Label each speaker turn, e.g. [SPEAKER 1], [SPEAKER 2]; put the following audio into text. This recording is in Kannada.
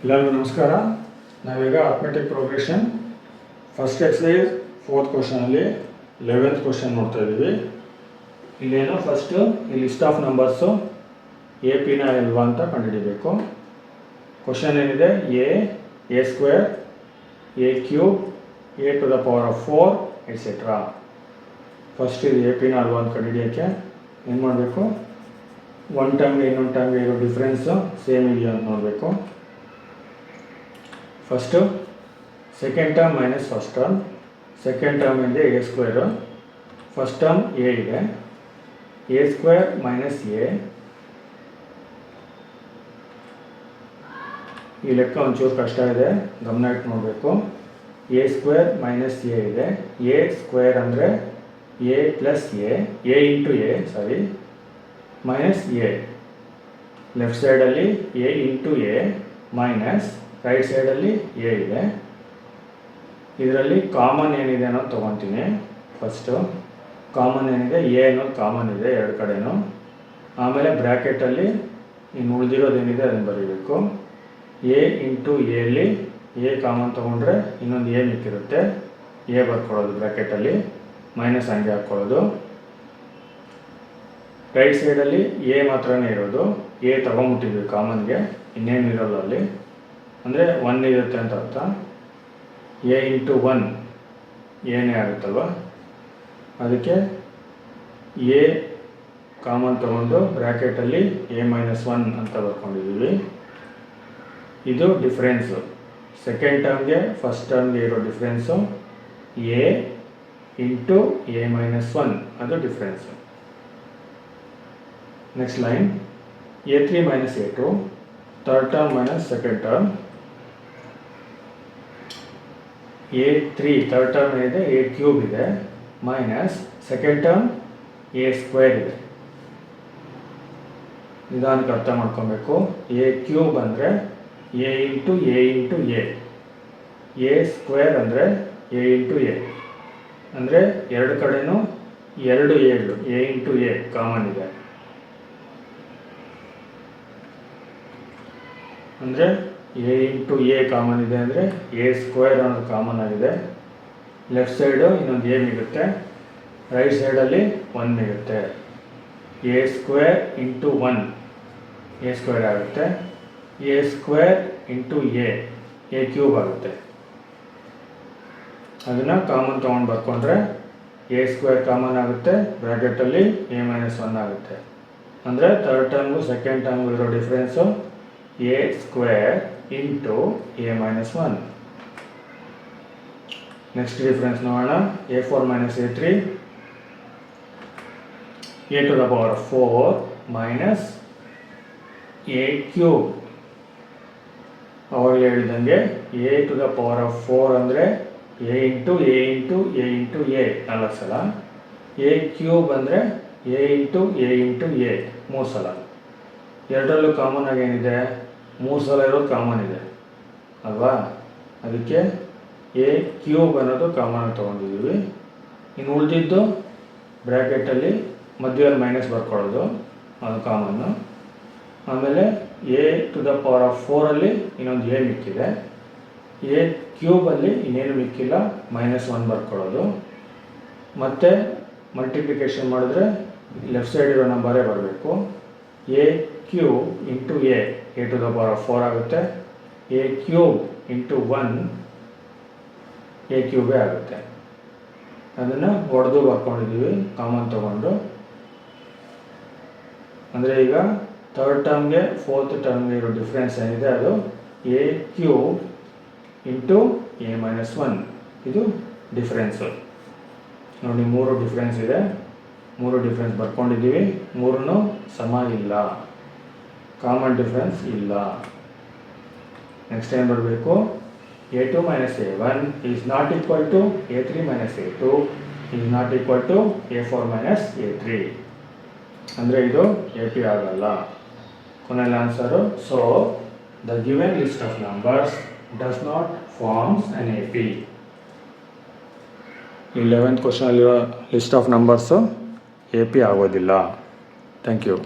[SPEAKER 1] ಎಲ್ಲರಿಗೂ ನಮಸ್ಕಾರ. ನಾವೀಗ arithmetic progression first exercise 4th ಕ್ವಶನಲ್ಲಿ 11th question ನೋಡ್ತಾ ಇದ್ದೀವಿ. ಇಲ್ಲೇನು ಫಸ್ಟು ಈ ಲಿಸ್ಟ್ ಆಫ್ ನಂಬರ್ಸು ಎ ಪಿನ ಎಲ್ವಾ ಅಂತ ಕಂಡುಹಿಡಿಬೇಕು. ಕ್ವಶನ್ ಏನಿದೆ, a square, a cube, a to the power of 4 etcetera. First ಇದು ಎ ಪಿನ ಅಲ್ವಾ ಅಂತ ಕಂಡುಹಿಡಿಯೋಕ್ಕೆ ಏನು ಮಾಡಬೇಕು, ಒನ್ ಟರ್ಮ್ಗೆ ಇನ್ನೊಂದು ಟರ್ಮ್ಗೆ ಇರೋ ಡಿಫ್ರೆನ್ಸು ಸೇಮ್ ಇದೆಯಾ ಅಂತ ನೋಡಬೇಕು. First second term minus first term. Second term ಇದೆ a square, first term a ಇದೆ. ಎ ಸ್ಕ್ವೇರ್ ಮೈನಸ್ ಎ, ಈ ಲೆಕ್ಕ ಒಂಚೂರು ಕಷ್ಟ ಇದೆ, ಗಮನ ಇಟ್ಟು ನೋಡಬೇಕು. ಎ ಸ್ಕ್ವೇರ್ ಮೈನಸ್ ಎ ಇದೆ. ಎ ಸ್ಕ್ವೇರ್ ಅಂದರೆ a plus a into a sorry minus a. Left ಸೈಡಲ್ಲಿ a into a minus right ಸೈಡಲ್ಲಿ ಎ ಇದೆ. ಇದರಲ್ಲಿ ಕಾಮನ್ ಏನಿದೆ ಅನ್ನೋದು ತೊಗೊತೀನಿ. ಫಸ್ಟು ಕಾಮನ್ ಏನಿದೆ, ಎ ಅನ್ನೋದು ಕಾಮನ್ ಇದೆ ಎರಡು ಕಡೆನೂ. ಆಮೇಲೆ ಬ್ರ್ಯಾಕೆಟಲ್ಲಿ ಇನ್ನು ಉಳಿದಿರೋದೇನಿದೆ ಅದನ್ನು ಬರೀಬೇಕು. ಎ ಇಂಟು ಎಲ್ಲಿ ಎ ಕಾಮನ್ ತೊಗೊಂಡ್ರೆ ಇನ್ನೊಂದು ಎ ಮಿಕ್ಕಿರುತ್ತೆ, ಎ ಬರ್ಕೊಳ್ಳೋದು ಬ್ರ್ಯಾಕೆಟಲ್ಲಿ, ಮೈನಸ್ ಹಂಗೆ ಹಾಕ್ಕೊಳ್ಳೋದು. ರೈಟ್ ಸೈಡಲ್ಲಿ ಎ ಮಾತ್ರನೇ ಇರೋದು, ಎ ತೊಗೊಂಬಿಟ್ಟಿದ್ವಿ ಕಾಮನ್ಗೆ, ಇನ್ನೇನು ಇರೋಲ್ಲ ಅಲ್ಲಿ, ಅಂದರೆ 1 ಇರುತ್ತೆ ಅಂತ ಅರ್ಥ. ಎ ಇಂಟು 1 ಏನೇ ಆಗುತ್ತಲ್ವ, ಅದಕ್ಕೆ ಎ ಕಾಮನ್ ತೊಗೊಂಡು ಬ್ರ್ಯಾಕೆಟಲ್ಲಿ ಎ ಮೈನಸ್ 1 ಅಂತ ಬರ್ಕೊಂಡಿದ್ದೀವಿ. ಇದು ಡಿಫ್ರೆನ್ಸು, ಸೆಕೆಂಡ್ ಟರ್ಮ್ಗೆ ಫಸ್ಟ್ ಟರ್ಮ್ಗೆ ಇರೋ difference A into a minus 1, ಅದು difference. Next line a3 minus a2, third term minus second term. a3 third term ಏನಿದೆ ಎ ಕ್ಯೂಬ್ ಇದೆ, minus second term A square ಇದೆ. ನಿಧಾನಕ್ಕೆ ಅರ್ಥ ಮಾಡ್ಕೊಬೇಕು. ಎ ಕ್ಯೂಬ್ ಅಂದರೆ ಎ ಇಂಟು ಎ ಸ್ಕ್ವೇರ್ ಅಂದರೆ ಎ ಇಂಟು ಎ, ಅಂದರೆ ಎರಡು ಕಡೆನೂ ಎರಡು ಎಗಳು, ಎ ಇಂಟು ಎ ಕಾಮನ್ ಇದೆ. ಅಂದರೆ ಎ ಇಂಟು ಎ ಕಾಮನ್ ಇದೆ ಅಂದರೆ ಎ ಸ್ಕ್ವೇರ್ ಅನ್ನೋದು ಕಾಮನ್ ಆಗಿದೆ. ಲೆಫ್ಟ್ ಸೈಡು ಇನ್ನೊಂದು ಎ ಮಿಗುತ್ತೆ, ರೈಟ್ ಸೈಡಲ್ಲಿ 1 ಮಿಗುತ್ತೆ. A square into 1 a square ಆಗುತ್ತೆ. A square into a cube ಆಗುತ್ತೆ. ಅದನ್ನು ಕಾಮನ್ ತೊಗೊಂಡು ಬರ್ಕೊಂಡ್ರೆ ಎ ಸ್ಕ್ವೇರ್ ಕಾಮನ್ ಆಗುತ್ತೆ, ಬ್ರ್ಯಾಕೆಟಲ್ಲಿ ಎ ಮೈನಸ್ 1 ಆಗುತ್ತೆ. ಅಂದರೆ ಥರ್ಡ್ ಟರ್ಮ್ಗೂ ಸೆಕೆಂಡ್ ಟರ್ಮ್ಗೂ ಇರೋ difference a square into a minus 1. Next difference ನೋಡೋಣ. a4 minus a3, a to the power of 4 minus a cube. ಅವಾಗಲೇ ಹೇಳಿದಂಗೆ a to the power of 4 ಅಂದರೆ a into a into a into a 4 ಸಲ, ಎ ಕ್ಯೂಬ್ ಅಂದರೆ a into a into a 3 ಸಲ. ಎರಡರಲ್ಲೂ ಕಾಮನ್ ಆಗಿ ಏನಿದೆ, 3 ಸಲ ಇರೋದು ಕಾಮನ್ ಇದೆ ಅಲ್ವಾ, ಅದಕ್ಕೆ ಎ ಕ್ಯೂಬ್ ಅನ್ನೋದು ಕಾಮನ್ ತೊಗೊಂಡಿದ್ದೀವಿ. ಇನ್ನು ಉಳಿದಿದ್ದು ಬ್ರ್ಯಾಕೆಟಲ್ಲಿ ಮಧ್ಯದಲ್ಲಿ ಮೈನಸ್ ಬರ್ಕೊಳ್ಳೋದು, ಅದು ಕಾಮನ್ನು. ಆಮೇಲೆ a to the power of 4ಅಲ್ಲಿ ಇನ್ನೊಂದು ಎ ಮಿಕ್ಕಿದೆ. ಎ ಕ್ಯೂಬಲ್ಲಿ ಇನ್ನೇನು ಮಿಕ್ಕಿಲ್ಲ, ಮೈನಸ್ 1 ಬರ್ಕೊಳ್ಳೋದು. ಮತ್ತು ಮಲ್ಟಿಪ್ಲಿಕೇಶನ್ ಮಾಡಿದ್ರೆ ಲೆಫ್ಟ್ ಸೈಡ್ ಇರೋ ನಂಬರೇ ಬರಬೇಕು. A cube into a to the power of 4 ಆಗುತ್ತೆ. ಎ ಕ್ಯೂಬ್ ಇಂಟು 1 ಎ ಕ್ಯೂಬೇ ಆಗುತ್ತೆ. ಅದನ್ನು ಹೊಡೆದು ಬರ್ಕೊಂಡಿದ್ದೀವಿ ಕಾಮನ್ ತೊಗೊಂಡು. ಅಂದರೆ ಈಗ ಥರ್ಡ್ ಟರ್ಮ್ಗೆ ಫೋರ್ತ್ ಟರ್ಮ್ಗೆ ಇರೋ ಡಿಫ್ರೆನ್ಸ್ ಏನಿದೆ ಅದು A cube into a minus 1, ಇದು ಡಿಫ್ರೆನ್ಸು. ನೋಡಿ 3 ಡಿಫ್ರೆನ್ಸ್ ಇದೆ, 3 ಡಿಫ್ರೆನ್ಸ್ ಬರ್ಕೊಂಡಿದ್ದೀವಿ. 3 ಸಮ ಇಲ್ಲ, ಕಾಮನ್ ಡಿಫ್ರೆನ್ಸ್ ಇಲ್ಲ. ನೆಕ್ಸ್ಟ್ ಏನು ಬರಬೇಕು, a2 minus a1 is not equal to a3 minus a2 is not equal to a4 minus a3. ಅಂದರೆ ಇದು ಎ ಪಿ ಆಗಲ್ಲ. ಕೊನೆಯ answer. So the given list of numbers does not forms an A P. 11th ಕ್ವಶನಲ್ಲಿರೋ list of numbers A P ಆಗೋದಿಲ್ಲ. Thank you.